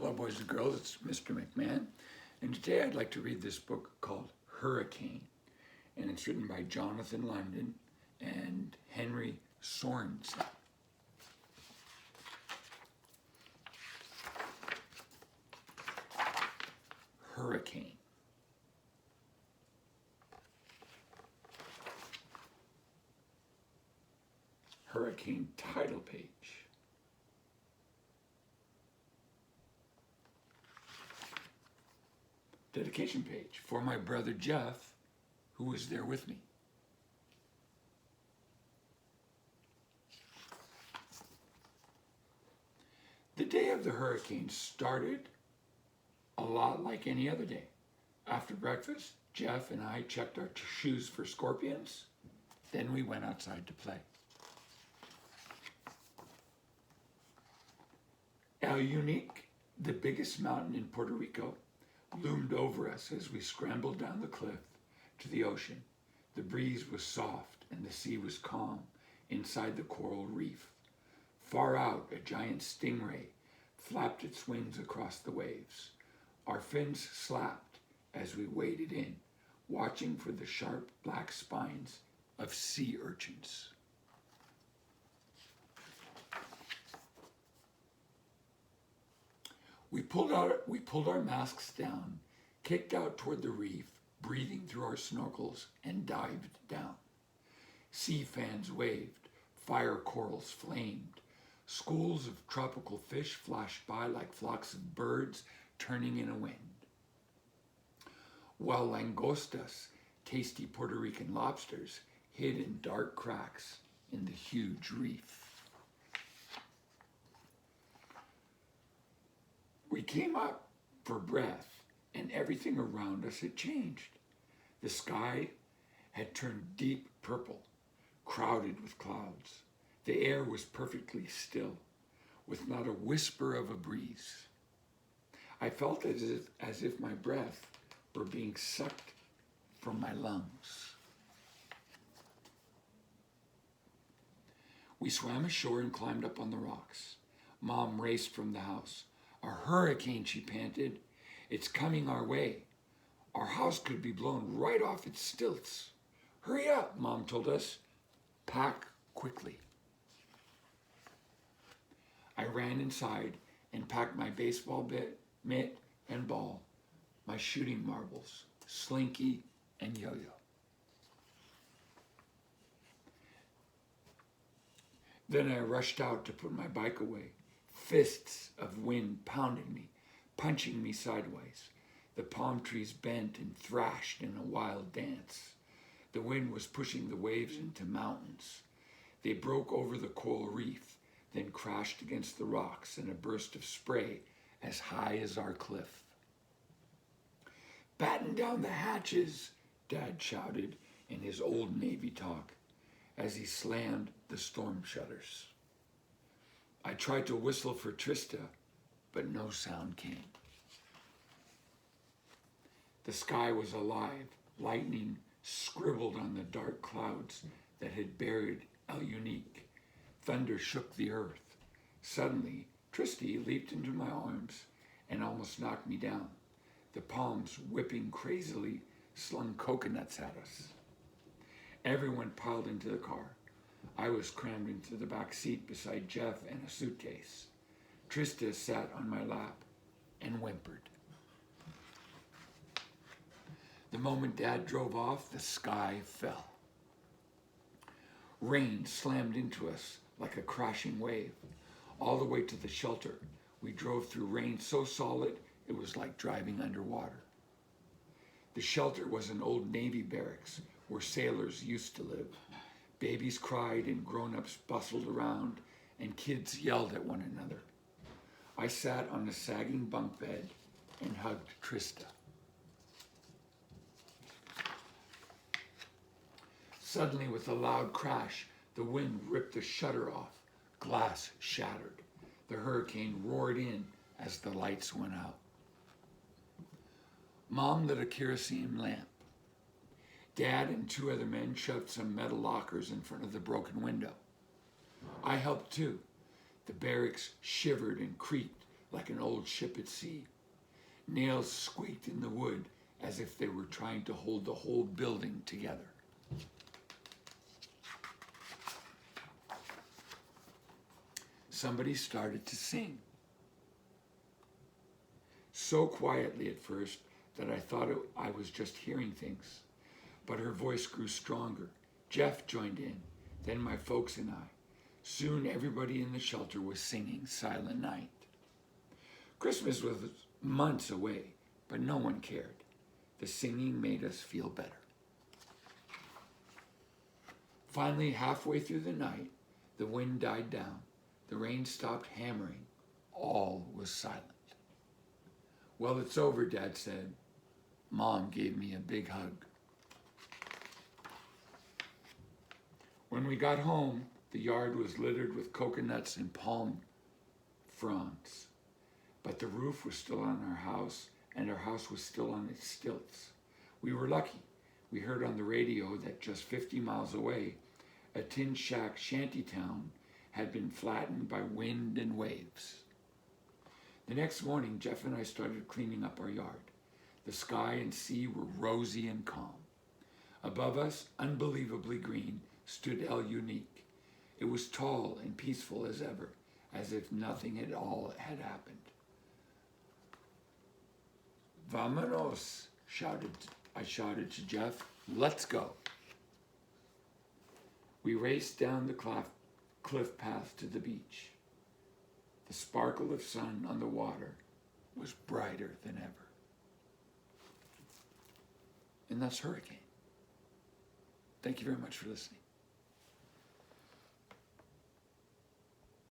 Hello, boys and girls. It's Mr. McMahon, and today I'd like to read this book called Hurricane, and it's written by Jonathan London and Henry Sorensen. Hurricane. Hurricane title page. Dedication page for my brother Jeff, who was there with me. The day of the hurricane started a lot like any other day. After breakfast, Jeff and I checked our shoes for scorpions. Then we went outside to play. El Unique, the biggest mountain in Puerto Rico, loomed over us as we scrambled down the cliff to the ocean. The breeze was soft and the sea was calm inside the coral reef. Far out, a giant stingray flapped its wings across the waves. Our fins slapped as we waded in, watching for the sharp black spines of sea urchins. We pulled our masks down, kicked out toward the reef, breathing through our snorkels, and dived down. Sea fans waved, fire corals flamed. Schools of tropical fish flashed by like flocks of birds turning in a wind. While langostas, tasty Puerto Rican lobsters, hid in dark cracks in the huge reef. We came up for breath, and everything around us had changed. The sky had turned deep purple, crowded with clouds. The air was perfectly still, with not a whisper of a breeze. I felt as if my breath were being sucked from my lungs. We swam ashore and climbed up on the rocks. Mom raced from the house. A hurricane, she panted. It's coming our way. Our house could be blown right off its stilts. Hurry up, Mom told us. Pack quickly. I ran inside and packed my baseball mitt and ball, my shooting marbles, slinky, and yo-yo. Then I rushed out to put my bike away. Fists of wind pounded me, punching me sideways. The palm trees bent and thrashed in a wild dance. The wind was pushing the waves into mountains. They broke over the coral reef, then crashed against the rocks in a burst of spray as high as our cliff. Batten down the hatches, Dad shouted in his old Navy talk as he slammed the storm shutters. I tried to whistle for Trista, but no sound came. The sky was alive. Lightning scribbled on the dark clouds that had buried El Unique. Thunder shook the earth. Suddenly, Tristy leaped into my arms and almost knocked me down. The palms, whipping crazily, slung coconuts at us. Everyone piled into the car. I was crammed into the back seat beside Jeff and a suitcase. Trista sat on my lap and whimpered. The moment Dad drove off, the sky fell. Rain slammed into us like a crashing wave. All the way to the shelter, we drove through rain so solid it was like driving underwater. The shelter was an old Navy barracks where sailors used to live. Babies cried and grown-ups bustled around and kids yelled at one another. I sat on a sagging bunk bed and hugged Trista. Suddenly, with a loud crash, the wind ripped the shutter off. Glass shattered. The hurricane roared in as the lights went out. Mom lit a kerosene lamp. Dad and two other men shoved some metal lockers in front of the broken window. I helped too. The barracks shivered and creaked like an old ship at sea. Nails squeaked in the wood as if they were trying to hold the whole building together. Somebody started to sing. So quietly at first that I thought I was just hearing things. But her voice grew stronger. Jeff joined in, then my folks and I. Soon everybody in the shelter was singing Silent Night. Christmas was months away, but no one cared. The singing made us feel better. Finally, halfway through the night, the wind died down. The rain stopped hammering. All was silent. Well, it's over, Dad said. Mom gave me a big hug. When we got home, the yard was littered with coconuts and palm fronds. But the roof was still on our house, and our house was still on its stilts. We were lucky. We heard on the radio that just 50 miles away, a tin shack shantytown had been flattened by wind and waves. The next morning, Jeff and I started cleaning up our yard. The sky and sea were rosy and calm. Above us, unbelievably green, stood El Unique. It was tall and peaceful as ever, as if nothing at all had happened. Vámonos, I shouted to Jeff. Let's go. We raced down the cliff path to the beach. The sparkle of sun on the water was brighter than ever. And that's Hurricane. Thank you very much for listening.